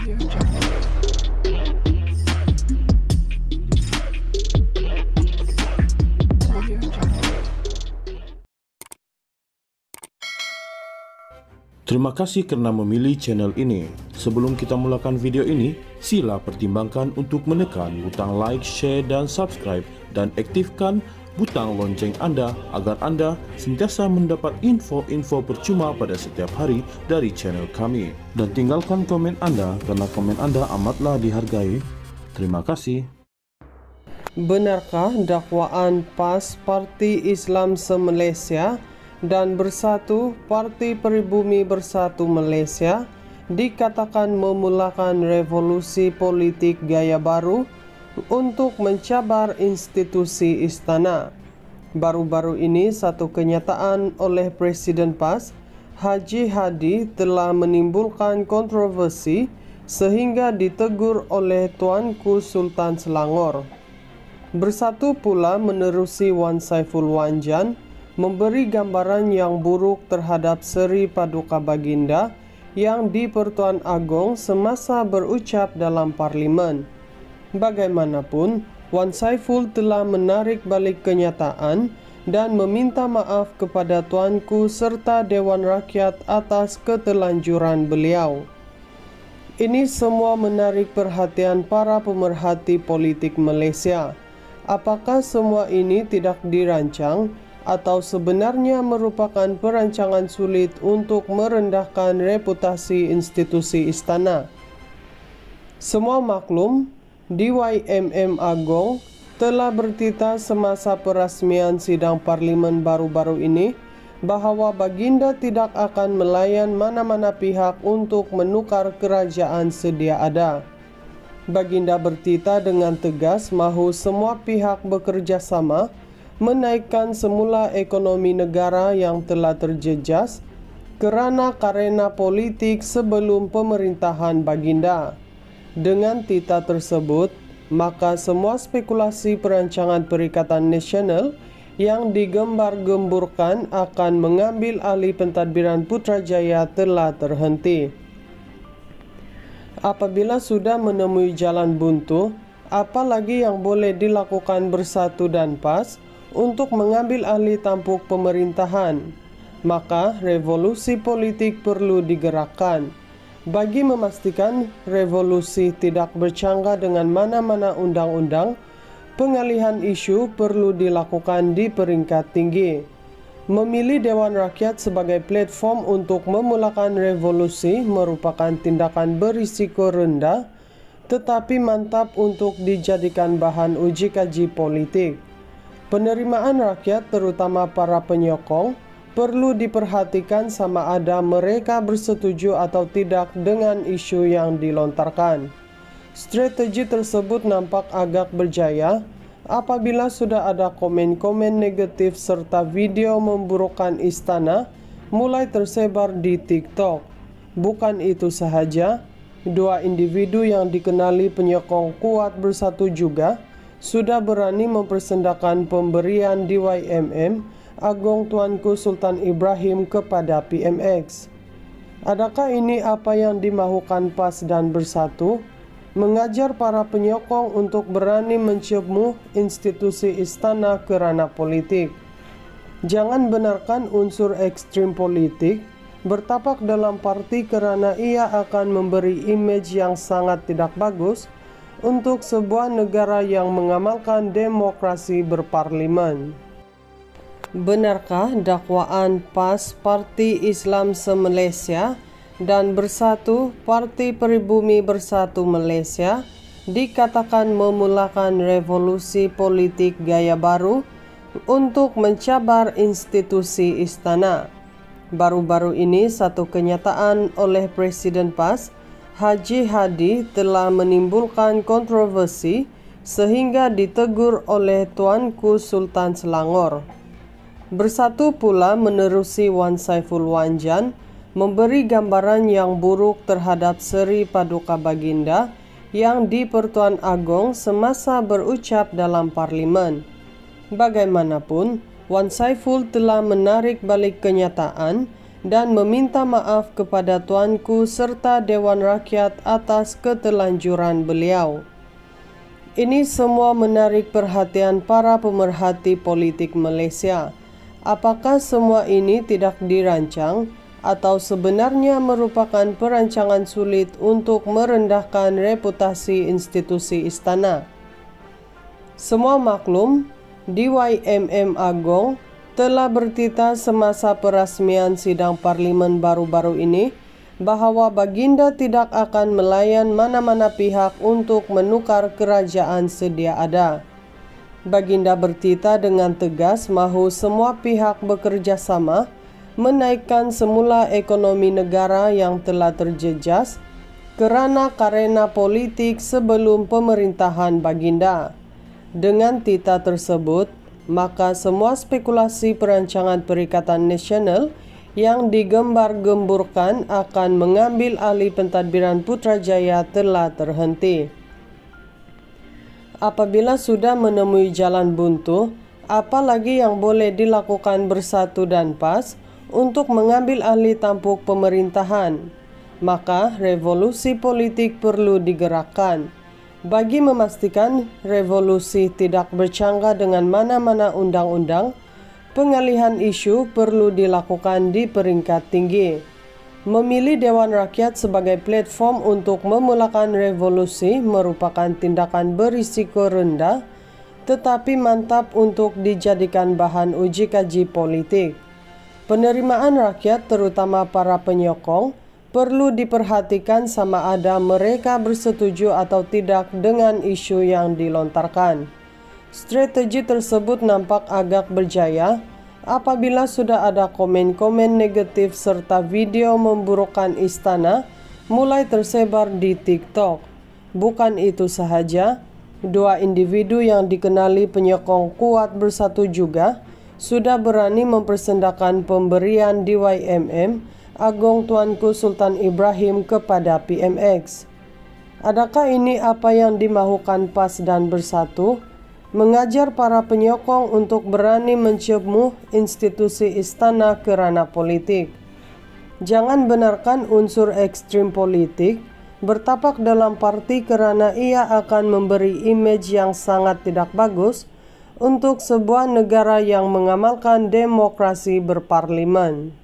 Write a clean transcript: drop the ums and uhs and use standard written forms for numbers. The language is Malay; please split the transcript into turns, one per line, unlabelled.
Terima kasih karena memilih channel ini. Sebelum kita mulakan video ini, sila pertimbangkan untuk menekan butang like, share, dan subscribe, dan aktifkan butang lonceng Anda agar Anda sentiasa mendapat info-info percuma pada setiap hari dari channel kami. Dan tinggalkan komen Anda karena komen Anda amatlah dihargai. Terima kasih.
Benarkah dakwaan PAS Parti Islam se-Malaysia dan Bersatu Parti Peribumi Bersatu Malaysia dikatakan memulakan revolusi politik gaya baru untuk mencabar institusi istana? Baru-baru ini satu kenyataan oleh Presiden PAS, Haji Hadi, telah menimbulkan kontroversi sehingga ditegur oleh Tuanku Sultan Selangor. Bersatu pula menerusi Wan Saiful Wanjan memberi gambaran yang buruk terhadap Seri Paduka Baginda yang di-Pertuan Agong semasa berucap dalam parlimen. Bagaimanapun, Wan Saiful telah menarik balik kenyataan dan meminta maaf kepada Tuanku serta Dewan Rakyat atas ketelanjuran beliau. Ini semua menarik perhatian para pemerhati politik Malaysia. Apakah semua ini tidak dirancang atau sebenarnya merupakan perancangan sulit untuk merendahkan reputasi institusi istana? Semua maklum, DYMM Agong telah bertitah semasa perasmian sidang parlimen baru-baru ini bahawa Baginda tidak akan melayan mana-mana pihak untuk menukar kerajaan sedia ada. Baginda bertitah dengan tegas mahu semua pihak bekerja sama menaikkan semula ekonomi negara yang telah terjejas kerana karena politik sebelum pemerintahan Baginda. Dengan titah tersebut, maka semua spekulasi perancangan Perikatan Nasional yang digembar-gemburkan akan mengambil alih pentadbiran Putrajaya telah terhenti. Apabila sudah menemui jalan buntu, apa lagi yang boleh dilakukan Bersatu dan PAS untuk mengambil alih tampuk pemerintahan? Maka revolusi politik perlu digerakkan. Bagi memastikan revolusi tidak bercanggah dengan mana-mana undang-undang, pengalihan isu perlu dilakukan di peringkat tinggi. Memilih Dewan Rakyat sebagai platform untuk memulakan revolusi merupakan tindakan berisiko rendah tetapi mantap untuk dijadikan bahan uji kaji politik. Penerimaan rakyat, terutama para penyokong, perlu diperhatikan sama ada mereka bersetuju atau tidak dengan isu yang dilontarkan. Strategi tersebut nampak agak berjaya apabila sudah ada komen-komen negatif serta video memburukkan istana mulai tersebar di TikTok. Bukan itu sahaja, dua individu yang dikenali penyokong kuat Bersatu juga sudah berani mempersendakan pemberian DYMM Agong Tuanku Sultan Ibrahim kepada PMX. Adakah ini apa yang dimahukan PAS dan Bersatu? Mengajar para penyokong untuk berani mencemooh institusi istana kerana politik. Jangan benarkan unsur ekstrim politik bertapak dalam parti kerana ia akan memberi imej yang sangat tidak bagus untuk sebuah negara yang mengamalkan demokrasi berparlimen. Benarkah dakwaan PAS Parti Islam se-Malaysia dan Bersatu Parti Peribumi Bersatu Malaysia dikatakan memulakan revolusi politik gaya baru untuk mencabar institusi istana? Baru-baru ini satu kenyataan oleh Presiden PAS, Haji Hadi, telah menimbulkan kontroversi sehingga ditegur oleh Tuanku Sultan Selangor. Bersatu pula menerusi Wan Saiful Wanjan memberi gambaran yang buruk terhadap Seri Paduka Baginda yang di-Pertuan Agong semasa berucap dalam parlimen. Bagaimanapun, Wan Saiful telah menarik balik kenyataan dan meminta maaf kepada Tuanku serta Dewan Rakyat atas ketelanjuran beliau. Ini semua menarik perhatian para pemerhati politik Malaysia. Apakah semua ini tidak dirancang atau sebenarnya merupakan perancangan sulit untuk merendahkan reputasi institusi istana? Semua maklum, DYMM Agong telah bertitah semasa perasmian sidang parlimen baru-baru ini bahawa baginda tidak akan melayan mana-mana pihak untuk menukar kerajaan sedia ada. Baginda bertitah dengan tegas mahu semua pihak bekerjasama menaikkan semula ekonomi negara yang telah terjejas kerana karena politik sebelum pemerintahan baginda. Dengan titah tersebut, maka semua spekulasi perancangan Perikatan Nasional yang digembar-gemburkan akan mengambil alih pentadbiran Putrajaya telah terhenti. Apabila sudah menemui jalan buntu, apa lagi yang boleh dilakukan bersatu dan pas untuk mengambil alih tampuk pemerintahan? Maka revolusi politik perlu digerakkan. Bagi memastikan revolusi tidak bercanggah dengan mana-mana undang-undang, pengalihan isu perlu dilakukan di peringkat tinggi. Memilih Dewan Rakyat sebagai platform untuk memulakan revolusi merupakan tindakan berisiko rendah tetapi mantap untuk dijadikan bahan uji kaji politik. Penerimaan rakyat, terutama para penyokong, perlu diperhatikan sama ada mereka bersetuju atau tidak dengan isu yang dilontarkan. Strategi tersebut nampak agak berjaya apabila sudah ada komen-komen negatif serta video memburukkan istana mulai tersebar di TikTok. Bukan itu sahaja, dua individu yang dikenali penyokong kuat bersatu juga sudah berani mempersendakan pemberian DYMM Agong Tuanku Sultan Ibrahim kepada PMX. Adakah ini apa yang dimahukan PAS dan Bersatu? Mengajar para penyokong untuk berani mencemooh institusi istana kerana politik. Jangan benarkan unsur ekstrim politik bertapak dalam parti kerana ia akan memberi imej yang sangat tidak bagus untuk sebuah negara yang mengamalkan demokrasi berparlimen.